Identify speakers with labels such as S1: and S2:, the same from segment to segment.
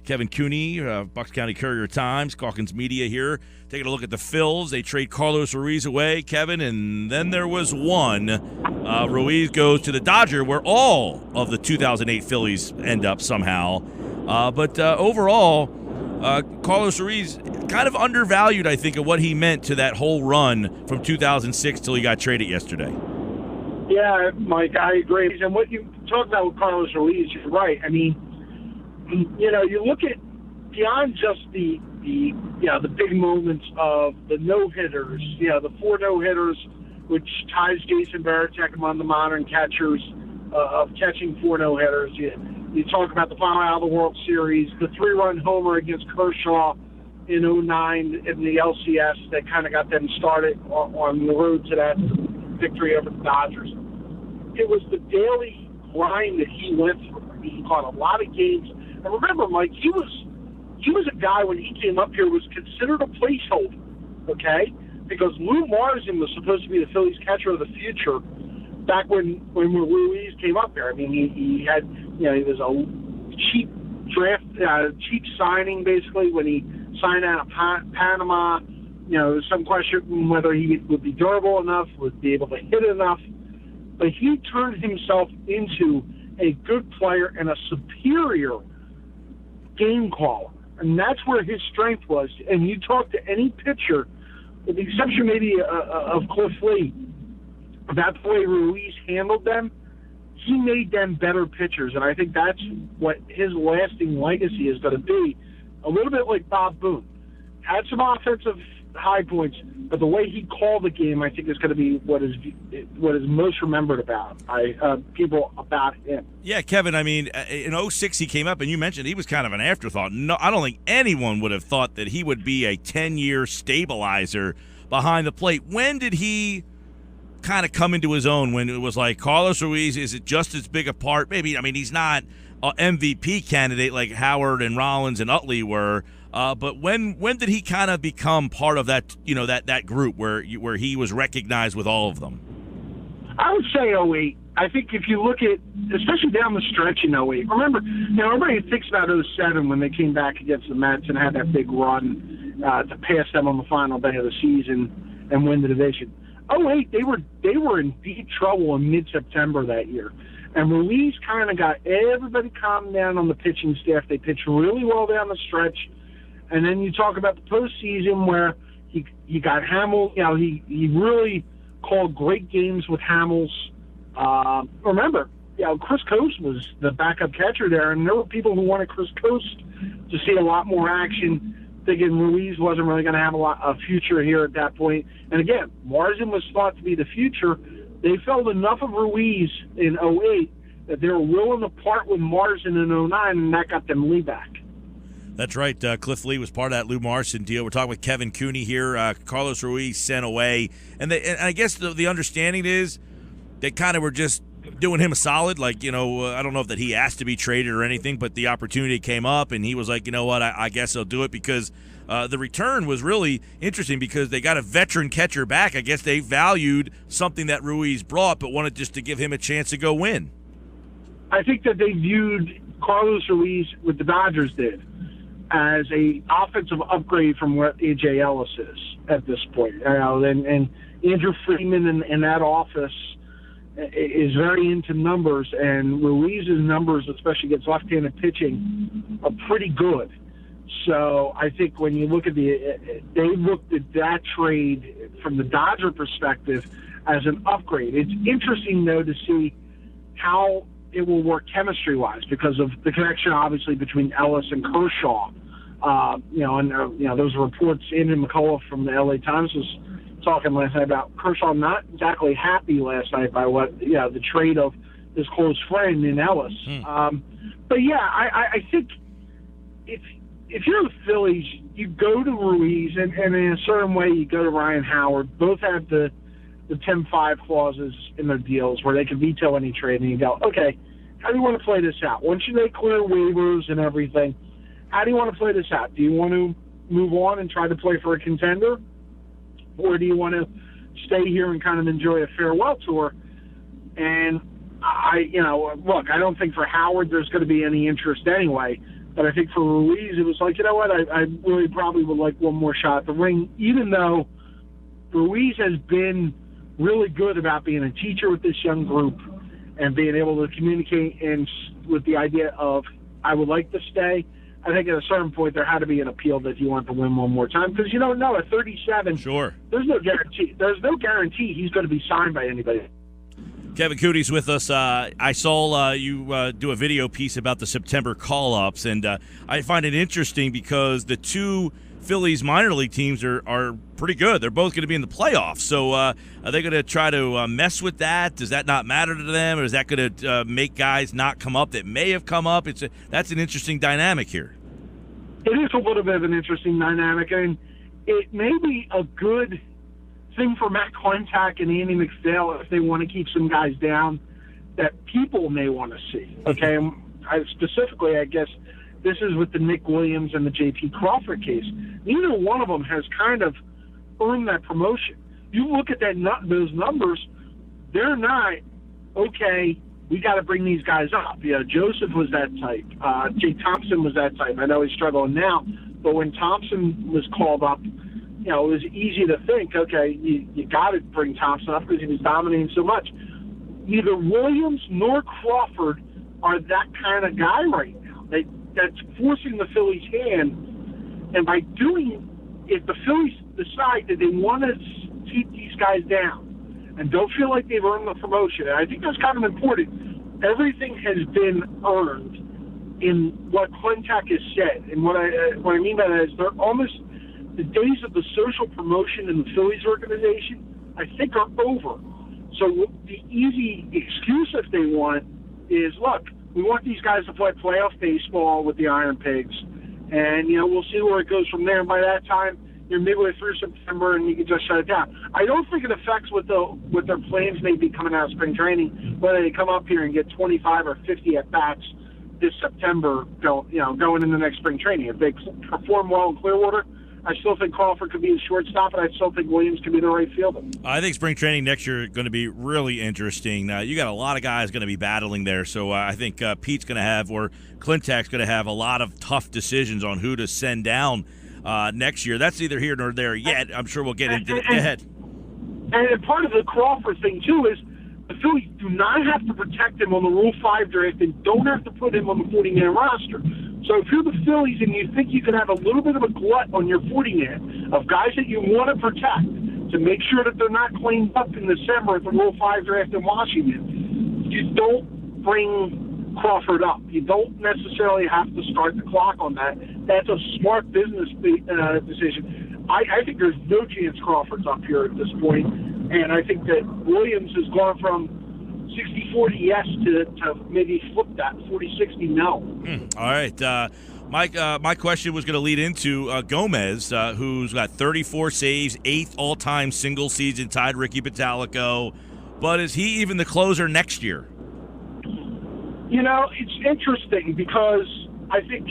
S1: Kevin Cooney, Bucks County Courier-Times, Calkins Media here, taking a look at the Phils. They trade Carlos Ruiz away, Kevin, and then there was one. Ruiz goes to the Dodgers, where all of the 2008 Phillies end up somehow. But overall, Carlos Ruiz kind of undervalued, I think, of what he meant to that whole run from 2006 till he got traded yesterday.
S2: Yeah, Mike, I agree. And what you talk about with Carlos Ruiz, you're right. I mean, you look at beyond just the big moments of the no-hitters, the 4 no-hitters, which ties Jason Varitek among the modern catchers of catching 4 no-hitters. You talk about the final out of the World Series, the 3-run homer against Kershaw in 2009 in the LCS that kind of got them started on the road to that victory over the Dodgers. It was the daily grind that he went through. I mean, he caught a lot of games. And remember, Mike, he was a guy when he came up here was considered a placeholder, okay? Because Lou Marzin was supposed to be the Phillies catcher of the future back when Ruiz came up there. I mean, he had, he was a cheap draft, cheap signing basically when he signed out of Panama. There's some question whether he would be durable enough, would be able to hit enough. But he turned himself into a good player and a superior game caller. And that's where his strength was. And you talk to any pitcher, with the exception maybe of Cliff Lee, about the way Ruiz handled them, he made them better pitchers. And I think that's what his lasting legacy is going to be. A little bit like Bob Boone. Had some offensive high points, but the way he called the game, I think, is going to be what is most remembered about by people about him.
S1: Yeah, Kevin, I mean, in 2006 he came up, and you mentioned he was kind of an afterthought. No, I don't think anyone would have thought that he would be a 10-year stabilizer behind the plate. When did he kind of come into his own, when it was like, Carlos Ruiz, is it just as big a part? Maybe, I mean, he's not an MVP candidate like Howard and Rollins and Utley were, but when did he kind of become part of that, that group where he was recognized with all of them?
S2: I would say 2008. I think if you look at, especially down the stretch in 2008, remember, everybody thinks about 2007 when they came back against the Mets and had that big run to pass them on the final day of the season and win the division. 2008, they were in deep trouble in mid-September that year. And Ruiz kind of got everybody calmed down on the pitching staff. They pitched really well down the stretch. And then you talk about the postseason where he got Hamels. He really called great games with Hamels. Remember, Chris Coast was the backup catcher there, and there were people who wanted Chris Coast to see a lot more action, thinking Ruiz wasn't really going to have a future here at that point. And again, Marzin was thought to be the future. They felt enough of Ruiz in 2008 that they were willing to part with Marzin in 2009, and that got them Lee back.
S1: That's right. Cliff Lee was part of that Lou Marzin deal. We're talking with Kevin Cooney here. Carlos Ruiz sent away. And I guess the understanding is they kind of were just doing him a solid. Like, I don't know that he asked to be traded or anything, but the opportunity came up, and he was like, you know what, I guess I'll do it, because the return was really interesting because they got a veteran catcher back. I guess they valued something that Ruiz brought, but wanted just to give him a chance to go win.
S2: I think that they viewed Carlos Ruiz, what the Dodgers did, as a offensive upgrade from what A.J. Ellis is at this point. And Andrew Freeman in that office is very into numbers, and Ruiz's numbers, especially against left-handed pitching, are pretty good. So I think when you look at they looked at that trade from the Dodger perspective as an upgrade. It's interesting, though, to see how it will work chemistry-wise because of the connection, obviously, between Ellis and Kershaw. Those reports, Andrew McCullough from the L.A. Times was talking last night about Kershaw not exactly happy last night by the trade of his close friend in Ellis. But yeah, I think if you're the Phillies, you go to Ruiz, and in a certain way you go to Ryan Howard. Both have the 10-5 clauses in their deals where they can veto any trade, and you go, okay, how do you want to play this out? Once you make clear waivers and everything, how do you want to play this out? Do you want to move on and try to play for a contender? Or do you want to stay here and kind of enjoy a farewell tour? And I don't think for Howard there's going to be any interest anyway. But I think for Ruiz, it was like, you know what, I really probably would like one more shot at the ring, even though Ruiz has been really good about being a teacher with this young group and being able to communicate and with the idea of, I would like to stay. I think at a certain point there had to be an appeal that you want to win one more time, because you don't know at 37.
S1: Sure.
S2: There's no guarantee he's going to be signed by anybody.
S1: Kevin Cooney's with us. I saw you do a video piece about the September call-ups, and I find it interesting because the two Phillies minor league teams are pretty good. They're both going to be in the playoffs. So are they going to try to mess with that? Does that not matter to them, or is that going to make guys not come up that may have come up? That's an interesting dynamic here.
S2: It is a little bit of an interesting dynamic, and it may be a good thing for Matt Klentak and Andy McPhail if they want to keep some guys down that people may want to see. Okay, specifically, I guess this is with the Nick Williams and the J.P. Crawford case. Neither one of them has kind of earned that promotion. You look at those numbers, they're not, okay, we got to bring these guys up. Yeah, Joseph was that type. Jake Thompson was that type. I know he's struggling now, but when Thompson was called up, it was easy to think, okay, you got to bring Thompson up because he was dominating so much. Neither Williams nor Crawford are that kind of guy right now. That's forcing the Phillies' hand, and by doing it, the Phillies decide that they want to keep these guys down and don't feel like they've earned the promotion. And I think that's kind of important. Everything has been earned in what Klentak has said, and what I mean by that is they're almost the days of the social promotion in the Phillies organization, I think, are over. So the easy excuse if they want is, look, we want these guys to play playoff baseball with the Iron Pigs, and, we'll see where it goes from there. And by that time, you're midway through September, and you can just shut it down. I don't think it affects what their plans may be coming out of spring training, whether they come up here and get 25 or 50 at-bats this September, going into the next spring training. If they perform well in Clearwater, I still think Crawford could be the shortstop, and I still think Williams could be the right fielder. I
S1: think spring training next year is going to be really interesting. You got a lot of guys going to be battling there, so I think Pete's going to have, or Klentak's going to have a lot of tough decisions on who to send down next year. That's neither here nor there yet. I'm sure we'll get into it. Go ahead.
S2: And part of the Crawford thing, too, is the Phillies do not have to protect him on the Rule 5 draft and don't have to put him on the 40-man roster. So if you're the Phillies and you think you can have a little bit of a glut on your 40-man of guys that you want to protect to make sure that they're not cleaned up in December at the Rule 5 draft in Washington, you don't bring Crawford up. You don't necessarily have to start the clock on that. That's a smart business decision. I think there's no chance Crawford's up here at this point, and I think that Williams has gone from 60-40 yes to maybe flip that, 40-60 no.
S1: All right. My question was going to lead into Gomez, who's got 34 saves, 8th all-time single-season, tied Ricky Pitalico. But is he even the closer next year?
S2: It's interesting because I think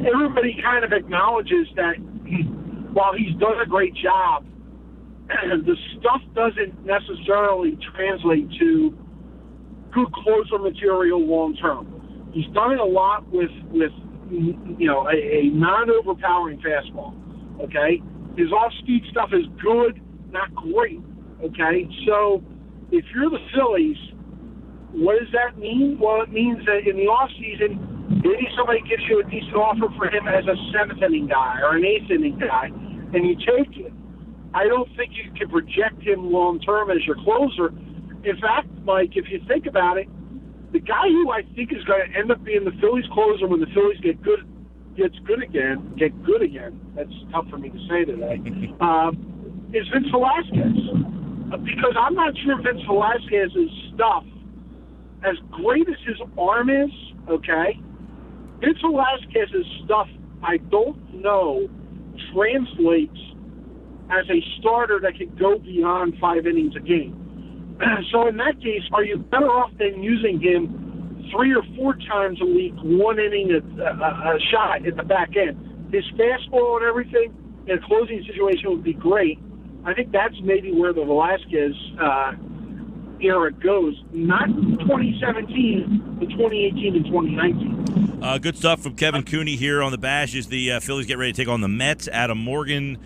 S2: everybody kind of acknowledges that while he's done a great job, the stuff doesn't necessarily translate to good closer material long term. He's done it a lot with a non-overpowering fastball. Okay, his off-speed stuff is good, not great. Okay, so if you're the Phillies, what does that mean? Well, it means that in the offseason, maybe somebody gives you a decent offer for him as a 7th inning guy or an 8th inning guy, and you take it. I don't think you can project him long term as your closer. In fact, Mike, if you think about it, the guy who I think is going to end up being the Phillies closer when the Phillies get good again. That's tough for me to say today. Is Vince Velasquez, because I'm not sure Vince Velasquez's stuff, as great as his arm is, okay, Vince Velasquez's stuff, I don't know, translates as a starter that can go beyond 5 innings a game. So in that case, are you better off than using him 3 or 4 times a week, 1 inning a shot at the back end? His fastball and everything in a closing situation would be great. I think that's maybe where the Velasquez era goes, not 2017, but 2018 and 2019.
S1: Good stuff from Kevin Cooney here on the Bash as the Phillies get ready to take on the Mets. Adam Morgan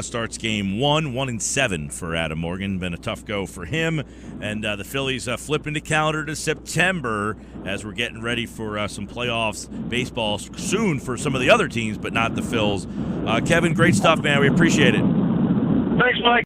S1: starts game 1-7 for Adam Morgan. Been a tough go for him. And the Phillies flipping the calendar to September as we're getting ready for some playoffs baseball soon for some of the other teams, but not the Phils. Kevin, great stuff, man. We appreciate it.
S2: Thanks, Mike.